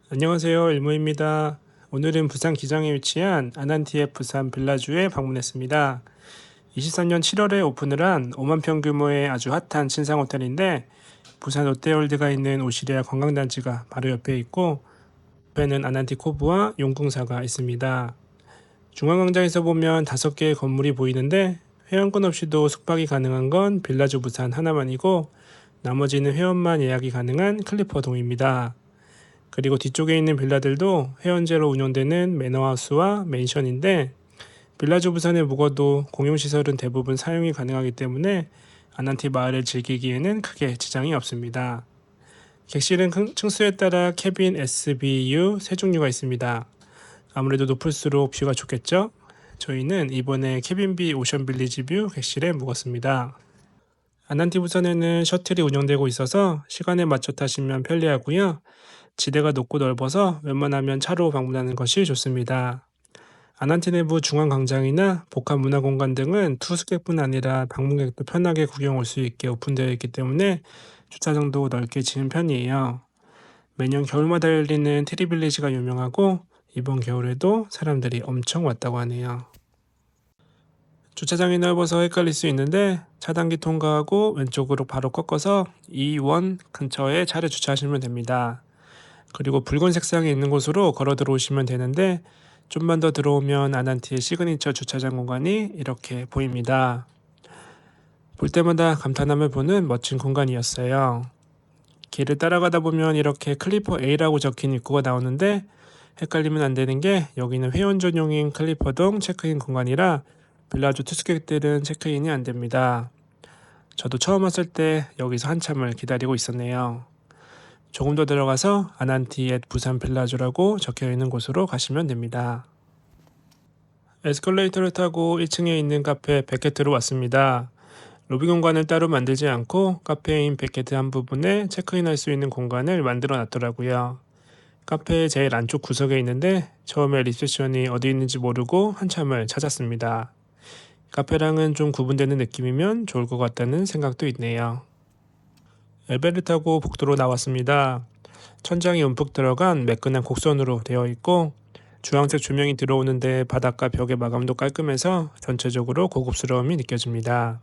안녕하세요. 일모입니다. 오늘은 부산 기장에 위치한 아난티에 부산 빌라주에 방문했습니다. 23년 7월에 오픈을 한 5만 평 규모의 아주 핫한 신상 호텔인데 부산 롯데월드가 있는 오시리아 관광단지가 바로 옆에 있고 옆에는 아난티 코브와 용궁사가 있습니다. 중앙광장에서 보면 5개의 건물이 보이는데 회원권 없이도 숙박이 가능한 건 빌라주 부산 하나만이고 나머지는 회원만 예약이 가능한 클리퍼동입니다. 그리고 뒤쪽에 있는 빌라들도 회원제로 운영되는 매너하우스와 맨션인데 빌라주 부산에 묵어도 공용시설은 대부분 사용이 가능하기 때문에 아난티 마을을 즐기기에는 크게 지장이 없습니다. 객실은 층수에 따라 캐빈, SBU 세 종류가 있습니다. 아무래도 높을수록 뷰가 좋겠죠? 저희는 이번에 캐빈 B 오션 빌리지 뷰 객실에 묵었습니다. 아난티 부산에는 셔틀이 운영되고 있어서 시간에 맞춰 타시면 편리하고요. 지대가 높고 넓어서 웬만하면 차로 방문하는 것이 좋습니다. 아난티 내부 중앙광장이나 복합문화공간 등은 투숙객뿐 아니라 방문객도 편하게 구경 올 수 있게 오픈되어 있기 때문에 주차장도 넓게 지은 편이에요. 매년 겨울마다 열리는 트리빌리지가 유명하고 이번 겨울에도 사람들이 엄청 왔다고 하네요. 주차장이 넓어서 헷갈릴 수 있는데 차단기 통과하고 왼쪽으로 바로 꺾어서 E1 근처에 차를 주차하시면 됩니다. 그리고 붉은 색상이 있는 곳으로 걸어 들어오시면 되는데 좀만 더 들어오면 아난티의 시그니처 주차장 공간이 이렇게 보입니다. 볼 때마다 감탄함을 보는 멋진 공간이었어요. 길을 따라가다 보면 이렇게 클리퍼 A라고 적힌 입구가 나오는데 헷갈리면 안 되는 게 여기는 회원 전용인 클리퍼동 체크인 공간이라 빌라주 투숙객들은 체크인이 안 됩니다. 저도 처음 왔을 때 여기서 한참을 기다리고 있었네요. 조금 더 들어가서 아난티 앳 부산 빌라주라고 적혀있는 곳으로 가시면 됩니다. 에스컬레이터를 타고 1층에 있는 카페 베케트로 왔습니다. 로비 공간을 따로 만들지 않고 카페인 베케트 한 부분에 체크인할 수 있는 공간을 만들어 놨더라고요. 카페의 제일 안쪽 구석에 있는데 처음에 리셉션이 어디 있는지 모르고 한참을 찾았습니다. 카페랑은 좀 구분되는 느낌이면 좋을 것 같다는 생각도 있네요. 엘베를 타고 복도로 나왔습니다. 천장이 움푹 들어간 매끈한 곡선으로 되어 있고 주황색 조명이 들어오는데 바닥과 벽의 마감도 깔끔해서 전체적으로 고급스러움이 느껴집니다.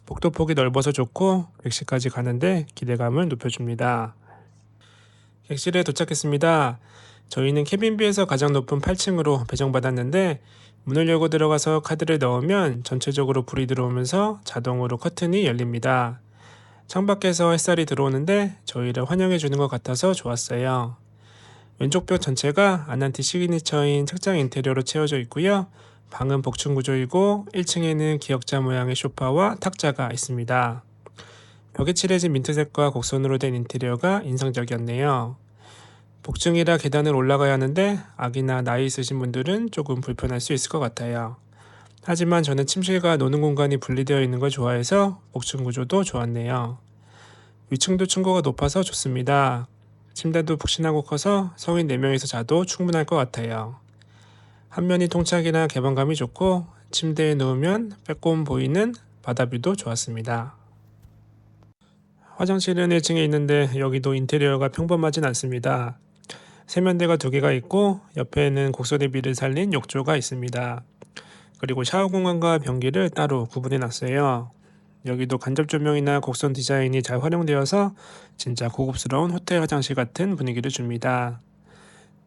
복도폭이 넓어서 좋고 객실까지 가는데 기대감을 높여줍니다. 객실에 도착했습니다. 저희는 캐빈비에서 가장 높은 8층으로 배정받았는데 문을 열고 들어가서 카드를 넣으면 전체적으로 불이 들어오면서 자동으로 커튼이 열립니다. 창밖에서 햇살이 들어오는데 저희를 환영해 주는 것 같아서 좋았어요. 왼쪽 벽 전체가 아난티 시그니처인 책장 인테리어로 채워져 있고요. 방은 복층 구조이고 1층에는 기역자 모양의 소파와 탁자가 있습니다. 벽에 칠해진 민트색과 곡선으로 된 인테리어가 인상적이었네요. 복층이라 계단을 올라가야 하는데 아기나 나이 있으신 분들은 조금 불편할 수 있을 것 같아요. 하지만 저는 침실과 노는 공간이 분리되어 있는 걸 좋아해서 복층 구조도 좋았네요. 위층도 층고가 높아서 좋습니다. 침대도 푹신하고 커서 성인 4명이서 자도 충분할 것 같아요. 한 면이 통창이라 개방감이 좋고 침대에 누우면 빼꼼 보이는 바다뷰도 좋았습니다. 화장실은 1층에 있는데 여기도 인테리어가 평범하진 않습니다. 세면대가 2개가 있고 옆에는 곡선의 비를 살린 욕조가 있습니다. 그리고 샤워 공간과 변기를 따로 구분해 놨어요. 여기도 간접 조명이나 곡선 디자인이 잘 활용되어서 진짜 고급스러운 호텔 화장실 같은 분위기를 줍니다.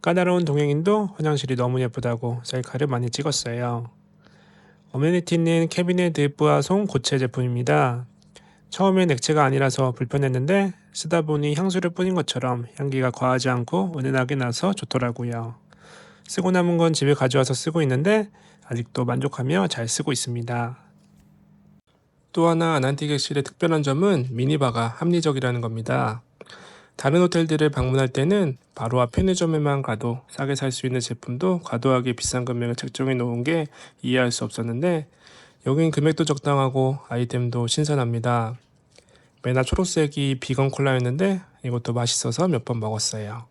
까다로운 동행인도 화장실이 너무 예쁘다고 셀카를 많이 찍었어요. 어메니티는 캐비넷 드부아송 고체 제품입니다. 처음엔 액체가 아니라서 불편했는데 쓰다 보니 향수를 뿌린 것처럼 향기가 과하지 않고 은은하게 나서 좋더라고요. 쓰고 남은 건 집에 가져와서 쓰고 있는데 아직도 만족하며 잘 쓰고 있습니다. 또 하나 아난티 객실의 특별한 점은 미니바가 합리적이라는 겁니다. 다른 호텔들을 방문할 때는 바로 앞 편의점에만 가도 싸게 살 수 있는 제품도 과도하게 비싼 금액을 책정해 놓은 게 이해할 수 없었는데 여긴 금액도 적당하고 아이템도 신선합니다. 메나 초록색이 비건 콜라였는데 이것도 맛있어서 몇 번 먹었어요.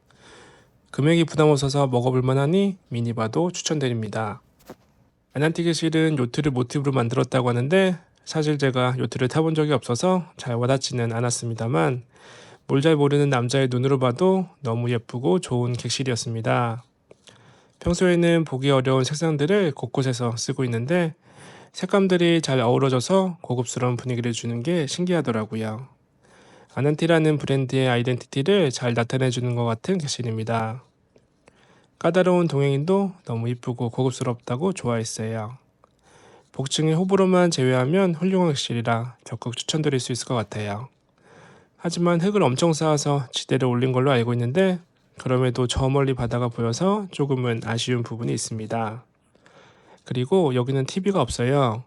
금액이 부담 없어서 먹어볼만 하니 미니바도 추천드립니다. 아난티 객실은 요트를 모티브로 만들었다고 하는데 사실 제가 요트를 타본 적이 없어서 잘 와닿지는 않았습니다만 뭘 잘 모르는 남자의 눈으로 봐도 너무 예쁘고 좋은 객실이었습니다. 평소에는 보기 어려운 색상들을 곳곳에서 쓰고 있는데 색감들이 잘 어우러져서 고급스러운 분위기를 주는 게 신기하더라고요. 아난티라는 브랜드의 아이덴티티를 잘 나타내주는 것 같은 객실입니다. 까다로운 동행인도 너무 이쁘고 고급스럽다고 좋아했어요. 복층의 호불호만 제외하면 훌륭한 객실이라 적극 추천드릴 수 있을 것 같아요. 하지만 흙을 엄청 쌓아서 지대를 올린 걸로 알고 있는데 그럼에도 저 멀리 바다가 보여서 조금은 아쉬운 부분이 있습니다. 그리고 여기는 TV가 없어요.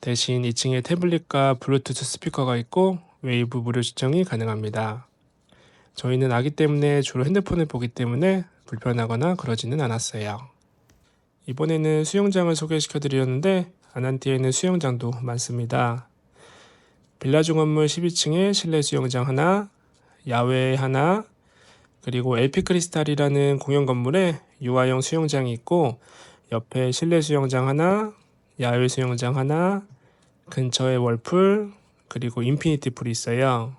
대신 2층에 태블릿과 블루투스 스피커가 있고 웨이브 무료 시청이 가능합니다. 저희는 아기 때문에 주로 핸드폰을 보기 때문에 불편하거나 그러지는 않았어요. 이번에는 수영장을 소개시켜 드렸는데 아난티에는 수영장도 많습니다. 빌라중 건물 12층에 실내 수영장 하나, 야외 하나, 그리고 LP 크리스탈이라는 공용 건물에 유아용 수영장이 있고 옆에 실내 수영장 하나, 야외 수영장 하나, 근처에 월풀, 그리고 인피니티 풀이 있어요.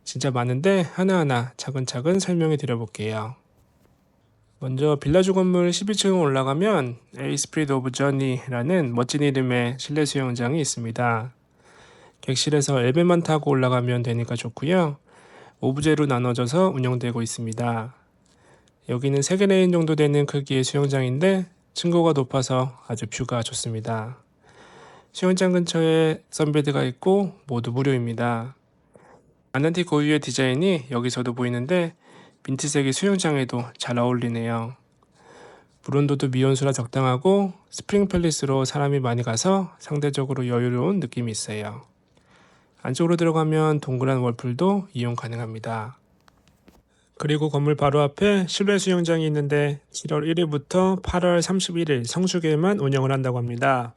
진짜 많은데 하나하나 차근차근 설명해 드려볼게요. 먼저 빌라주 건물 12층 올라가면 에이스프리드 오브 저니라는 멋진 이름의 실내 수영장이 있습니다. 객실에서 엘베만 타고 올라가면 되니까 좋고요. 오브제로 나눠져서 운영되고 있습니다. 여기는 3개 레인 정도 되는 크기의 수영장인데 층고가 높아서 아주 뷰가 좋습니다. 수영장 근처에 선베드가 있고 모두 무료입니다. 아난티 고유의 디자인이 여기서도 보이는데 민트색이 수영장에도 잘 어울리네요. 물온도도 미온수라 적당하고 스프링 팰리스로 사람이 많이 가서 상대적으로 여유로운 느낌이 있어요. 안쪽으로 들어가면 동그란 월풀도 이용 가능합니다. 그리고 건물 바로 앞에 실외 수영장이 있는데 7월 1일부터 8월 31일 성수기에만 운영을 한다고 합니다.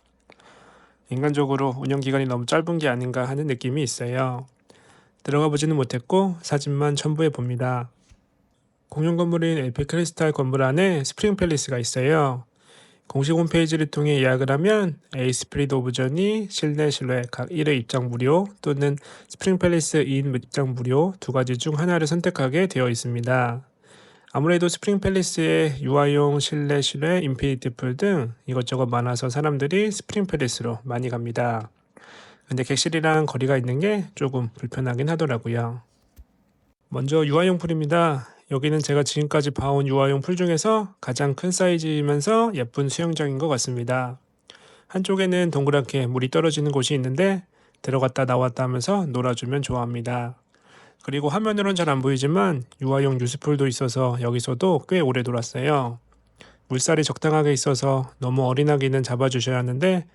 인간적으로 운영 기간이 너무 짧은 게 아닌가 하는 느낌이 있어요. 들어가 보지는 못했고 사진만 첨부해 봅니다. 공용 건물인 LP 크리스탈 건물 안에 스프링 팰리스가 있어요. 공식 홈페이지를 통해 예약을 하면 에이스프리드 오브 저니 실내 실외 각 1회 입장 무료 또는 스프링 팰리스 2인 입장 무료 두 가지 중 하나를 선택하게 되어 있습니다. 아무래도 스프링 팰리스에 유아용 실내 실외 인피니티 풀 등 이것저것 많아서 사람들이 스프링 팰리스로 많이 갑니다. 근데 객실이랑 거리가 있는 게 조금 불편하긴 하더라고요. 먼저 유아용 풀입니다. 여기는 제가 지금까지 봐온 유아용 풀 중에서 가장 큰 사이즈이면서 예쁜 수영장인 것 같습니다. 한쪽에는 동그랗게 물이 떨어지는 곳이 있는데 들어갔다 나왔다 하면서 놀아주면 좋아합니다. 그리고 화면으로는 잘 안 보이지만 유아용 유스풀도 있어서 여기서도 꽤 오래 놀았어요. 물살이 적당하게 있어서 너무 어린 아기는 잡아주셔야 하는데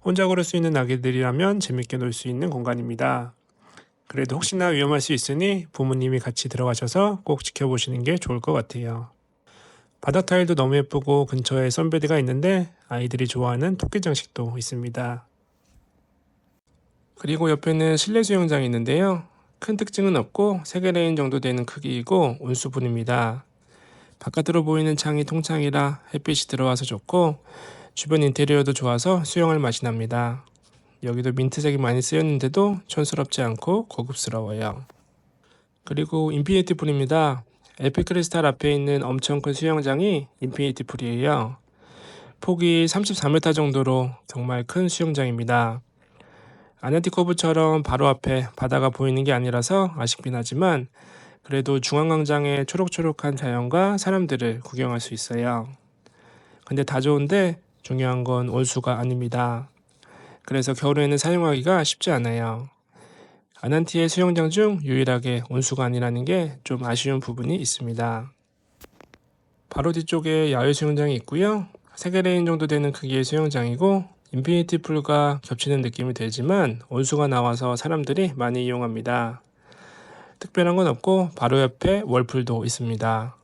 혼자 걸을 수 있는 아기들이라면 재밌게 놀 수 있는 공간입니다. 그래도 혹시나 위험할 수 있으니 부모님이 같이 들어가셔서 꼭 지켜보시는 게 좋을 것 같아요. 바닥 타일도 너무 예쁘고 근처에 선베드가 있는데 아이들이 좋아하는 토끼 장식도 있습니다. 그리고 옆에는 실내 수영장이 있는데요. 큰 특징은 없고 3개 레인 정도 되는 크기이고 온수풀입니다. 바깥으로 보이는 창이 통창이라 햇빛이 들어와서 좋고 주변 인테리어도 좋아서 수영할 맛이 납니다. 여기도 민트색이 많이 쓰였는데도 촌스럽지 않고 고급스러워요. 그리고 인피니티 풀입니다. LP 크리스탈 앞에 있는 엄청 큰 수영장이 인피니티 풀이에요. 폭이 34m 정도로 정말 큰 수영장입니다. 아난티 코브처럼 바로 앞에 바다가 보이는 게 아니라서 아쉽긴 하지만 그래도 중앙광장의 초록초록한 자연과 사람들을 구경할 수 있어요. 근데 다 좋은데 중요한 건 온수가 아닙니다. 그래서 겨울에는 사용하기가 쉽지 않아요. 아난티의 수영장 중 유일하게 온수가 아니라는 게 좀 아쉬운 부분이 있습니다. 바로 뒤쪽에 야외 수영장이 있고요. 3개 레인 정도 되는 크기의 수영장이고 인피니티 풀과 겹치는 느낌이 들지만 온수가 나와서 사람들이 많이 이용합니다. 특별한 건 없고 바로 옆에 월풀도 있습니다.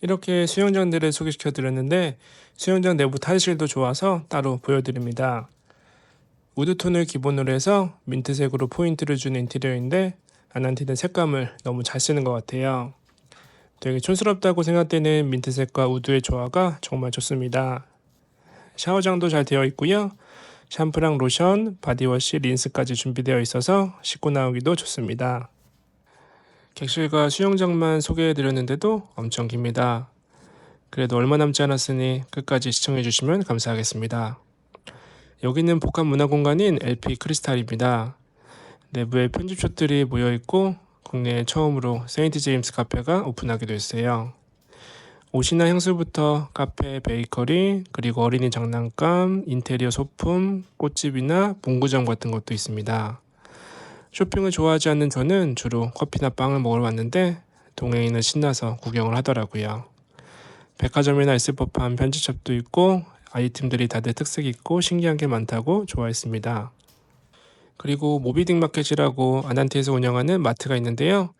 이렇게 수영장들을 소개시켜 드렸는데 수영장 내부 탈실도 좋아서 따로 보여드립니다. 우드톤을 기본으로 해서 민트색으로 포인트를 준 인테리어인데 아난티는 색감을 너무 잘 쓰는 것 같아요. 되게 촌스럽다고 생각되는 민트색과 우드의 조화가 정말 좋습니다. 샤워장도 잘 되어 있고요. 샴푸랑 로션, 바디워시, 린스까지 준비되어 있어서 씻고 나오기도 좋습니다. 객실과 수영장만 소개해드렸는데도 엄청 깁니다. 그래도 얼마 남지 않았으니 끝까지 시청해주시면 감사하겠습니다. 여기는 복합 문화공간인 LP 크리스탈입니다. 내부에 편집숍들이 모여있고 국내에 처음으로 세인트 제임스 카페가 오픈하기도 했어요. 옷이나 향수부터 카페, 베이커리, 그리고 어린이 장난감, 인테리어 소품, 꽃집이나 문구점 같은 것도 있습니다. 쇼핑을 좋아하지 않는 저는 주로 커피나 빵을 먹으러 왔는데 동행인은 신나서 구경을 하더라고요. 백화점이나 있을 법한 편집샵도 있고 아이템들이 다들 특색 있고 신기한 게 많다고 좋아했습니다. 그리고 모비딕 마켓이라고 아난티에서 운영하는 마트가 있는데요.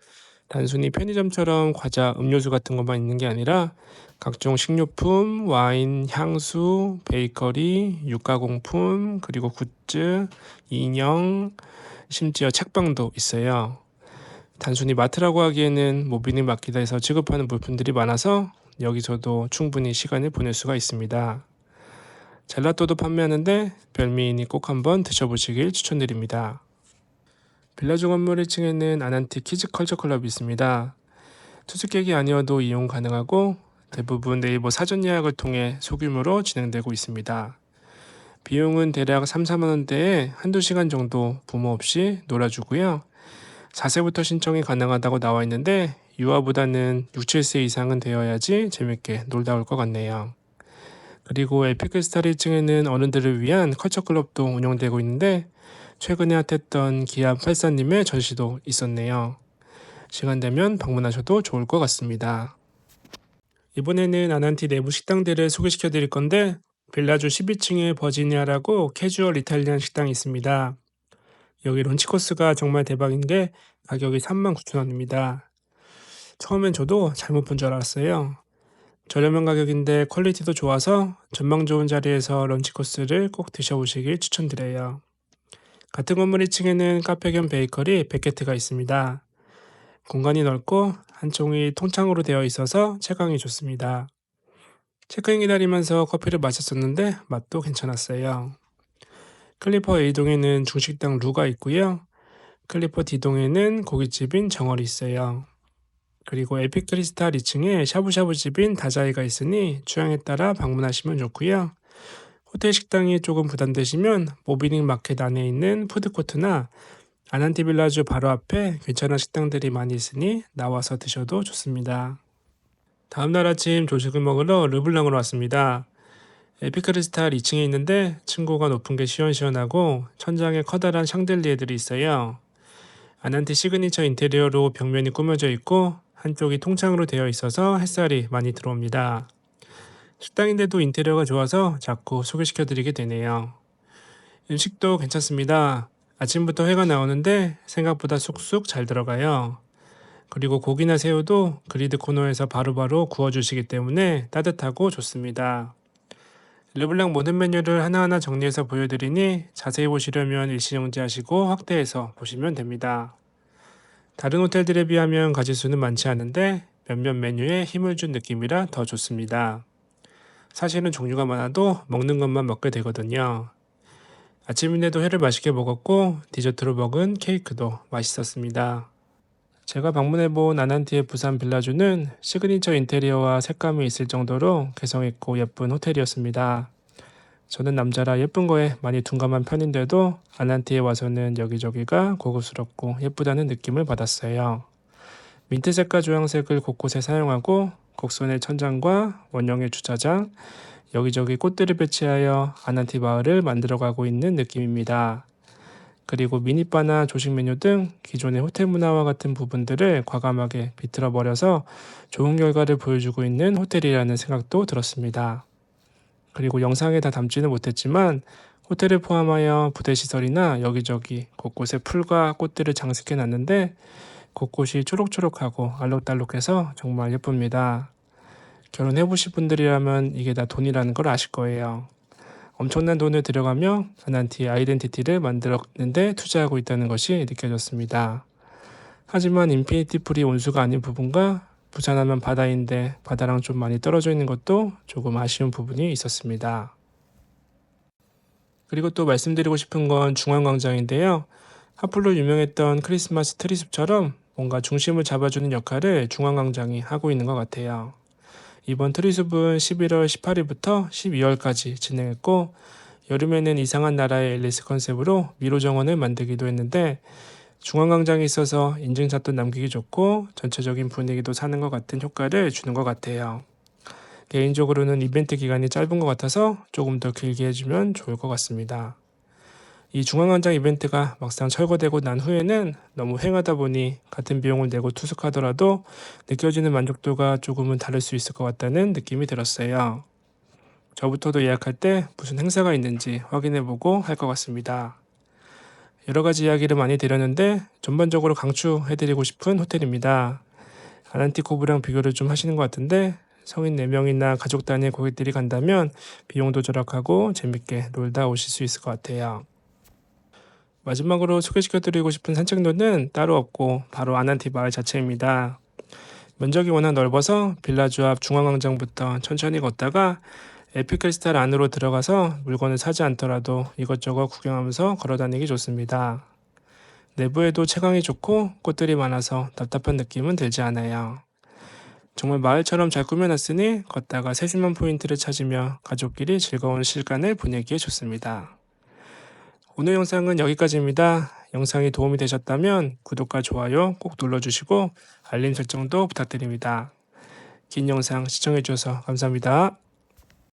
단순히 편의점처럼 과자, 음료수 같은 것만 있는 게 아니라 각종 식료품, 와인, 향수, 베이커리, 육가공품, 그리고 굿즈, 인형, 심지어 책방도 있어요. 단순히 마트라고 하기에는 모비딕 마켓에서 취급하는 물품들이 많아서 여기서도 충분히 시간을 보낼 수가 있습니다. 젤라또도 판매하는데 별미이니 꼭 한번 드셔보시길 추천드립니다. 빌라주 건물 1층에는 아난티 키즈 컬처 클럽이 있습니다. 투숙객이 아니어도 이용 가능하고 대부분 네이버 사전 예약을 통해 소규모로 진행되고 있습니다. 비용은 대략 3, 4만원대에 한두 시간 정도 부모 없이 놀아주고요. 4세부터 신청이 가능하다고 나와 있는데 유아보다는 6, 7세 이상은 되어야지 재밌게 놀다 올 것 같네요. 그리고 에픽크리스탈 1층에는 어른들을 위한 컬처클럽도 운영되고 있는데 최근에 핫했던 기아 84님의 전시도 있었네요. 시간 되면 방문하셔도 좋을 것 같습니다. 이번에는 아난티 내부 식당들을 소개시켜 드릴 건데 빌라주 12층에 버지니아라고 캐주얼 이탈리안 식당이 있습니다. 여기 런치 코스가 정말 대박인 게 가격이 39,000원입니다. 처음엔 저도 잘못 본 줄 알았어요. 저렴한 가격인데 퀄리티도 좋아서 전망 좋은 자리에서 런치 코스를 꼭 드셔보시길 추천드려요. 같은 건물 2층에는 카페 겸 베이커리 베케트가 있습니다. 공간이 넓고 한쪽이 통창으로 되어 있어서 채광이 좋습니다. 체크인 기다리면서 커피를 마셨었는데 맛도 괜찮았어요. 클리퍼 A동에는 중식당 루가 있고요. 클리퍼 D동에는 고깃집인 정월이 있어요. 그리고 에픽크리스탈 2층에 샤브샤브 집인 다자이가 있으니 취향에 따라 방문하시면 좋고요. 호텔 식당이 조금 부담되시면 모비딕 마켓 안에 있는 푸드코트나 아난티 빌라주 바로 앞에 괜찮은 식당들이 많이 있으니 나와서 드셔도 좋습니다. 다음날 아침 조식을 먹으러 르블랑으로 왔습니다. 에픽크리스탈 2층에 있는데 층고가 높은 게 시원시원하고 천장에 커다란 샹들리에들이 있어요. 아난티 시그니처 인테리어로 벽면이 꾸며져 있고 한쪽이 통창으로 되어 있어서 햇살이 많이 들어옵니다. 식당인데도 인테리어가 좋아서 자꾸 소개시켜드리게 되네요. 음식도 괜찮습니다. 아침부터 회가 나오는데 생각보다 쑥쑥 잘 들어가요. 그리고 고기나 새우도 그리드 코너에서 바로바로 구워주시기 때문에 따뜻하고 좋습니다. 르블랑 모든 메뉴를 하나하나 정리해서 보여드리니 자세히 보시려면 일시정지하시고 확대해서 보시면 됩니다. 다른 호텔들에 비하면 가짓수는 많지 않은데 몇몇 메뉴에 힘을 준 느낌이라 더 좋습니다. 사실은 종류가 많아도 먹는 것만 먹게 되거든요. 아침인데도 회를 맛있게 먹었고 디저트로 먹은 케이크도 맛있었습니다. 제가 방문해본 아난티의 부산 빌라주는 시그니처 인테리어와 색감이 있을 정도로 개성있고 예쁜 호텔이었습니다. 저는 남자라 예쁜 거에 많이 둔감한 편인데도 아난티에 와서는 여기저기가 고급스럽고 예쁘다는 느낌을 받았어요. 민트색과 주황색을 곳곳에 사용하고 곡선의 천장과 원형의 주차장, 여기저기 꽃들을 배치하여 아난티 마을을 만들어가고 있는 느낌입니다. 그리고 미니바나 조식 메뉴 등 기존의 호텔 문화와 같은 부분들을 과감하게 비틀어버려서 좋은 결과를 보여주고 있는 호텔이라는 생각도 들었습니다. 그리고 영상에 다 담지는 못했지만 호텔을 포함하여 부대시설이나 여기저기 곳곳에 풀과 꽃들을 장식해 놨는데 곳곳이 초록초록하고 알록달록해서 정말 예쁩니다. 결혼해보실 분들이라면 이게 다 돈이라는 걸 아실 거예요. 엄청난 돈을 들여가며 아난티의 아이덴티티를 만들었는데 투자하고 있다는 것이 느껴졌습니다. 하지만 인피니티 풀이 온수가 아닌 부분과 부산하면 바다인데 바다랑 좀 많이 떨어져 있는 것도 조금 아쉬운 부분이 있었습니다. 그리고 또 말씀드리고 싶은 건 중앙광장인데요. 하플로 유명했던 크리스마스 트리숲처럼 뭔가 중심을 잡아주는 역할을 중앙광장이 하고 있는 것 같아요. 이번 트리숲은 11월 18일부터 12월까지 진행했고, 여름에는 이상한 나라의 앨리스 컨셉으로 미로 정원을 만들기도 했는데, 중앙광장이 있어서 인증샷도 남기기 좋고 전체적인 분위기도 사는 것 같은 효과를 주는 것 같아요. 개인적으로는 이벤트 기간이 짧은 것 같아서 조금 더 길게 해주면 좋을 것 같습니다. 이 중앙광장 이벤트가 막상 철거되고 난 후에는 너무 휑하다 보니 같은 비용을 내고 투숙하더라도 느껴지는 만족도가 조금은 다를 수 있을 것 같다는 느낌이 들었어요. 저부터도 예약할 때 무슨 행사가 있는지 확인해보고 할 것 같습니다. 여러 가지 이야기를 많이 드렸는데 전반적으로 강추해드리고 싶은 호텔입니다. 아난티코브랑 비교를 좀 하시는 것 같은데 성인 4명이나 가족 단위의 고객들이 간다면 비용도 절약하고 재밌게 놀다 오실 수 있을 것 같아요. 마지막으로 소개시켜드리고 싶은 산책로는 따로 없고 바로 아난티 마을 자체입니다. 면적이 워낙 넓어서 빌라주 앞 중앙광장부터 천천히 걷다가 에픽크리스탈 안으로 들어가서 물건을 사지 않더라도 이것저것 구경하면서 걸어다니기 좋습니다. 내부에도 채광이 좋고 꽃들이 많아서 답답한 느낌은 들지 않아요. 정말 마을처럼 잘 꾸며놨으니 걷다가 세심한 포인트를 찾으며 가족끼리 즐거운 시간을 보내기에 좋습니다. 오늘 영상은 여기까지입니다. 영상이 도움이 되셨다면 구독과 좋아요 꼭 눌러주시고 알림 설정도 부탁드립니다. 긴 영상 시청해주셔서 감사합니다.